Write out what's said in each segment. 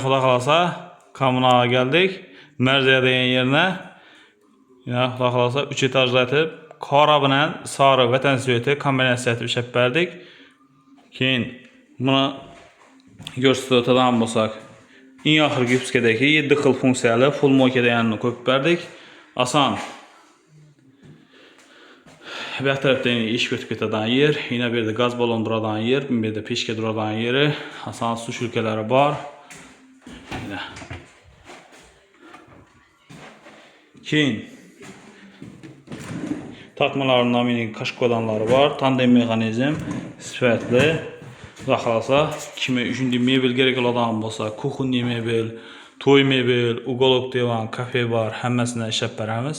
Xuda qalasa kommunala geldik. Merziye deyen yerine. Yine xuda qalasa 3 etajlı etib qora bilan sarı vatan sveti kombinatsiya etib işlep berdik. Keyin buni görsatib o'tadigan bo'lsak, eng oxirgi gipskedagi 7 xil funksiyali full moka deganini qo'yib berdik. Oson. Bu tarafdan eshik o'tib ketadigan yer, yana bu yerda gaz balon turadigan yer, bu yerda pechka turadigan yeri, oson suv shulkalari bor. Keyin tortmalarning minik qashqodanlari bor, tandem mexanizm, sifatli. Xudo xolasa, kimi shunday mebel kerak bo'ladigan bo'lsa, kuxunniy mebel, to'y mebel, ugolok divan, kafe bar, hammasini ishlab beramiz.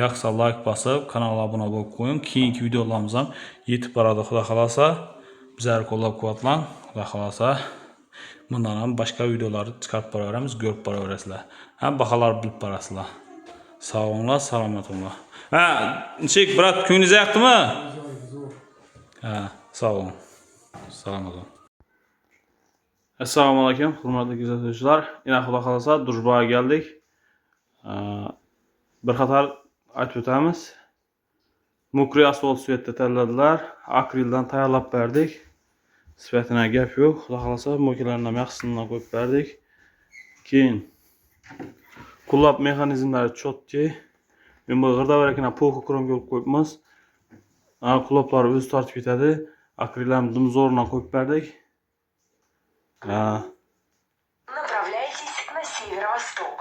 Yaxsa like bosib, kanalga obuna bo'lib qo'ying. Keyingi videolarimiz ham yetib boradi, xudo xolasa. Bizlarni qo'llab-quvvatlang, xudo xolasa. Bundan ham boshqa videolarni chiqarib boraveramiz, ko'rib boraverasizlar. Ham baholar bilib borasizlar. Sağ olunlar, selamet olunlar. Ha, Nişik, brat, köyünüz yaktı mı? Ha, sağ olun. Selamet olun. Assalamu alaikum, hurmatli kuzatuvchilar. Yine xudo xolasa Durbaga geldik. Bir qator aytib o'tamiz. Mokri asfalt svetda tanladilar. Akrildan tayyorlab berdik. Sifatine gap yo'q. Xudo xolasa mokalarni ham yaxshisidan qo'yib berdik. Keyin Kullab mexanizmlari chotki. Men bu g'irda barakana polka krom yo'l qo'yibmiz. Kullablar o'zi tortib ketadi. Akrillarni dumzordan qo'yib berdik. Направляйтесь на северо-восток.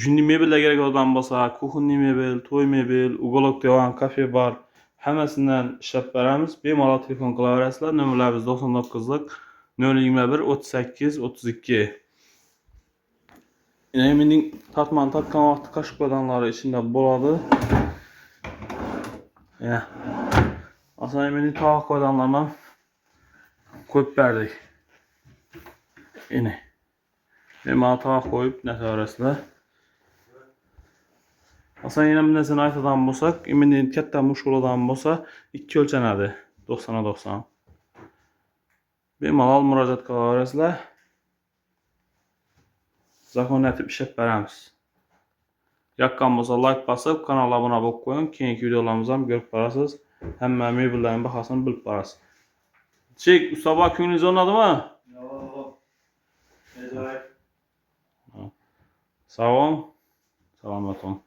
Shunday mebellar kerak bo'lgan bo'lsa, kuxunniy mebel, to'y mebel, ugolok divan, kafe bar hammasidan ishlab beramiz. Bemalol telefon qilaverasizlar. Nomerlarimiz 99lik 021 38 32. Yine mening tatman tatkan vaqti qashqodanlari içinde bo'ladi. Ya. Aslında mening tavoq qo'ydanlarni qo'yib berdik. Yine. Bemalol tavoq qo'yib nataverasizlar. Aslında yine bir narsani aytadigan bo'lsak, mening katta mushkuladigan bo'lsa, 2 o'lchanadi. 90 ga 90. Bemalol murojaat qilaverasizlar. Zakon etib ishlab beramiz. Yoqqan bo'lsa like bosib, kanalga obuna bo'lib qo'ying. Keyingi videolarimizni ham ko'rib borasiz. Hamma mebellarning bahosini bilib borasiz. Chek, ustoba ko'nglingiz o'rnadimi? Yo'q. Ajoyib. Sog' bo'ling. Salomat bo'ling.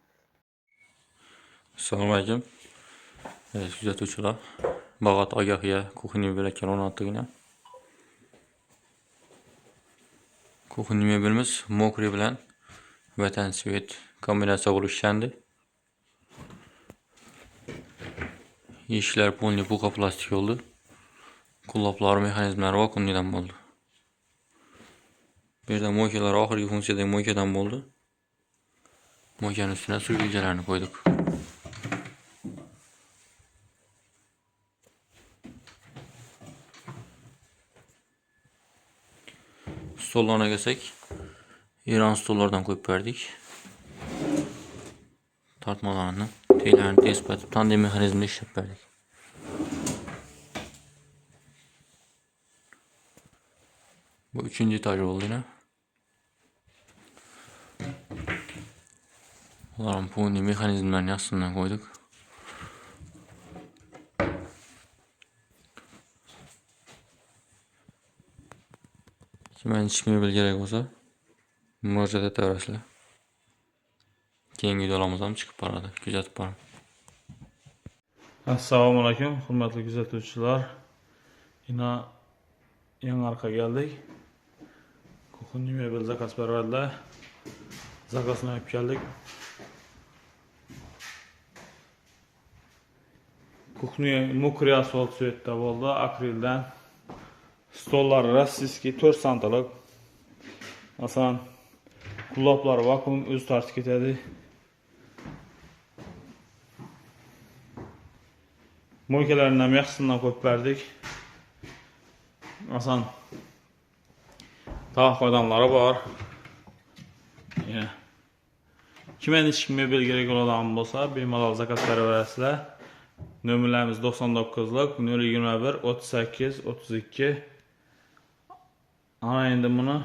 Assalomu alaykum. Kuzatuvchilar. Bag'at ogohiga kuxniy mebellar o'rnatdik. Kuxniy mebelimiz mokri bilan vatan svet kombinatsiya bo'lib ishlandi. Eshiklar polni puka plastik oldu. Kullablar mexanizmlari vakuumdan bo'ldi. Bu yerda mokalar oxirgi funksiyadagi mokadan bo'ldi. Mokaning ustiga suv ilgalarini qo'ydik. Stollarına gelsak, İran stollardan koyup verdik. Tartmalarını, teylerini tespit edip tandem mekanizminde işlep verdik. Bu 3. etaj oldu yine. Onların puni mekanizmlerini aslında koyduk. Kimen hiç mebel gerek olsa murojaat etaverasizlar. Keyingi videolarımızdan chiqib boradi, kuzatib boring. Assalomu alaykum, hurmatli kuzatuvchilar. Yine yangi arqa geldik. Kuxunniy mebel zakaz beradilar. Zakazini olib keldik. Kuxniy mokri asfalt svetda bo'ldi, akrildan. Stollar rossiyskiy 4 santilik. Asan kullablar vakuum o'zi tortib ketadi. Mokalarni ham yaxshisidan qo'yib berdik. Asan tavoq qo'ydanlari bor. Kimen eshik mebel kerak bo'ladigan bo'lsa, bemalol zakaz beraverasizlar. Nomerlarimiz 99lik 021 38 32. Ana endi buni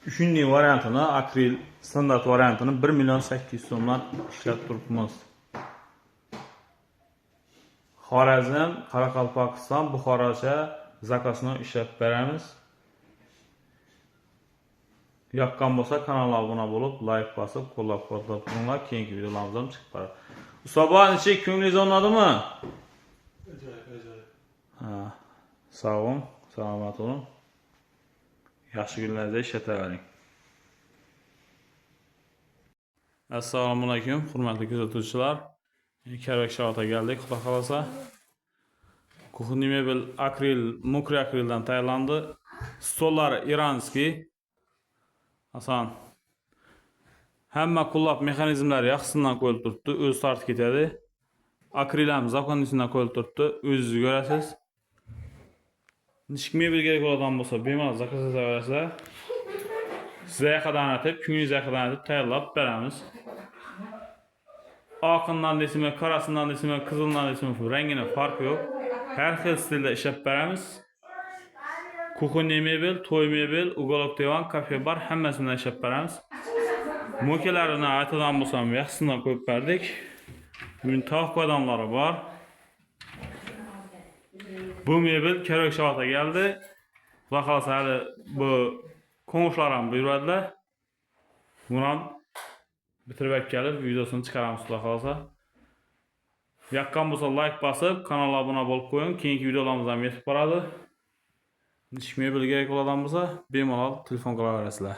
3. variantini, akril standart variantini 1.800.000 so'mdan ishlab turibmiz. Xorazm, Qoraqalpog'iston, Buxorocha zakazini ishlab beramiz. Yoqqan bo'lsa kanalga obuna bo'lib, like bosib, qo'llab-quvvatlab turinglar. Keyingi videolarimizdan chiqib boradi. Ustobo, necha ko'nglingiz o'rnadimi? Ajoyib. Ha, sog' bo'ling, salomat bo'ling. Yaxshi kunlarda ishlatavering. Assalomu alaykum, hurmatli kuzatuvchilar. Kerak sharoitga keldik, xudo xolasa. Kuxunniy mebel akril, mokriy akrildan tayyorlandi. Stollar iranskiy. Asan. Hamma qullab mexanizmlar yaxshisidan qo'yilib turibdi, o'zi tortib ketadi. Akril ham zakonisidan qo'yilib turibdi, o'zingiz ko'rasiz. Nishik mebel kerak bo'ladigan bo'lsa, bemalol zakaz qilaverasizlar. Sizga yaqindan atib, kuningizga yaqindan atib tayyorlab beramiz. Oqindan desimi, qorasidan desimi, qizildan desimi, rangini farqi yo'q. Har xil stilda ishlab beramiz. Kuxunniy mebel, to'y mebel, ugolok divan, kafe bar hammasidan ishlab beramiz. Mokelarini aytadigan bo'lsam, yaxshisidan qo'yib berdik. Bugun tavuk odamlari bor. Bu mebel kerak sharoitga keldi. Xudo xolasa hali bu qo'ng'ishlar ham buyuradilar. Buni ham bitirib kelib, videosini chiqaramiz xudo xolasa. Yoqqan bo'lsa like bosib, kanalga obuna bo'lib qo'ying. Keyingi videolarimiz ham yetib boradi. Nishik mebel kerak bo'ladigan bo'lsa, bemalol telefon qilaverasizlar.